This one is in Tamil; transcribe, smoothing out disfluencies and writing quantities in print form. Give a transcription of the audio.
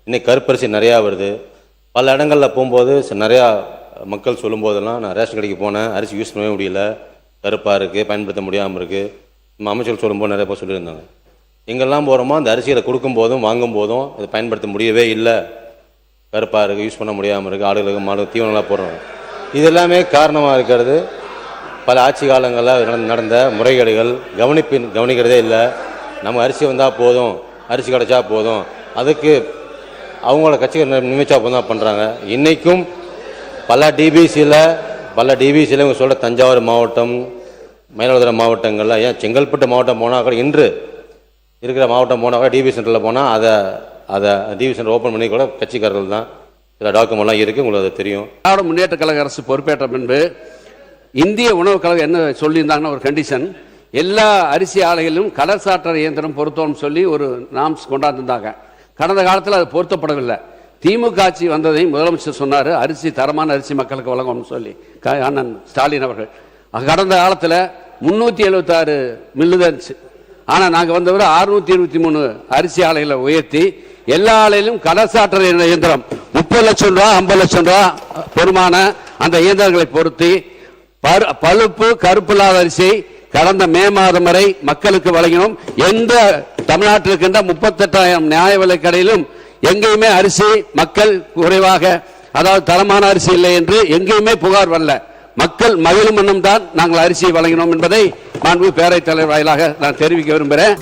இன்னைக்கு கருப்பரிசி நிறையா வருது. பல இடங்களில் போகும்போது நிறையா மக்கள் சொல்லும்போதெல்லாம் நான் ரேஷன் கடைக்கு போனேன், அரிசி யூஸ் பண்ணவே முடியல, கருப்பாக இருக்குது, பயன்படுத்த முடியாமல் இருக்குது. நம்ம அமைச்சர்கள் சொல்லும்போது நிறைய பேர் சொல்லியிருந்தாங்க. எங்கெல்லாம் போகிறோமோ அந்த அரிசியை கொடுக்கும்போதும் வாங்கும்போதும் இதை பயன்படுத்த முடியவே இல்லை, கருப்பாக இருக்குது, யூஸ் பண்ண முடியாமல் இருக்குது, ஆடுகளுக்கு மாடு தீவனங்களாக போடுறோம். இது எல்லாமே காரணமாக இருக்கிறது பல ஆட்சி காலங்களில் நடந்த முறைகேடுகள். கவனிக்கிறதே இல்லை. நம்ம அரிசி வந்தால் போதும், அரிசி கிடச்சா போதும், அதுக்கு அவங்களோட கட்சிகள் நிமிச்சா போதும் தான் பண்ணுறாங்க. இன்றைக்கும் பல டிபிசியில் இவங்க சொல்கிற தஞ்சாவூர் மாவட்டம், மயிலாடுதுறை மாவட்டங்களில், ஏன் செங்கல்பட்டு மாவட்டம் போனால் கூட, இன்று இருக்கிற மாவட்டம் போனால் கூட டிபி சென்டரில் போனால் அதை டிவி சென்டர் ஓப்பன் பண்ணி கூட கட்சிக்காரர்கள் தான். சில டாக்குமெண்ட்லாம் இருக்குது, உங்களுக்கு அது தெரியும். திராவிட முன்னேற்ற கழக அரசு பொறுப்பேற்ற பின்பு இந்திய உணவு கழகம் என்ன சொல்லியிருந்தாங்கன்னா, ஒரு கண்டிஷன், எல்லா அரிசி ஆலைகளிலும் கடல் சாற்றர் இயந்திரம் பொருத்தம்னு சொல்லி ஒரு நாம்ஸ் கொண்டாந்துருந்தாங்க. கடந்த காலத்தில் அது பொருத்தப்படவில்லை. திமுக ஆட்சி வந்ததையும் முதலமைச்சர் சொன்னார், அரிசி தரமான அரிசி மக்களுக்கு வழங்கும்னு சொல்லி அண்ணன் ஸ்டாலின் அவர்கள். கடந்த காலத்தில் 376 மில்லு தான் இருந்துச்சு. ஆனால் நாங்கள் வந்தவரை 623 அரிசி ஆலைகளை உயர்த்தி எல்லா ஆலையிலும் கடற்சாற்றல் இயந்திரம் 30 லட்சம் ரூபா 50 லட்சம் ரூபா பெருமான அந்த இயந்திரங்களை பொருத்தி பழுப்பு கருப்பு இல்லாத அரிசி கடந்த மே மாதம் வரை மக்களுக்கு வழங்கினோம். எந்த தமிழ்நாட்டில் இருக்கின்ற 38,000 நியாய விலை கடையிலும் எங்கேயுமே அரிசி மக்கள் குறைவாக, அதாவது தரமான அரிசி இல்லை என்று எங்கேயுமே புகார் வரல. மக்கள் மகிழும் எண்ணம் தான் நாங்கள் அரிசியை வழங்கினோம் என்பதை மாண்பு பேரவைத் தலைவர் வாயிலாக நான் தெரிவிக்க விரும்புகிறேன்.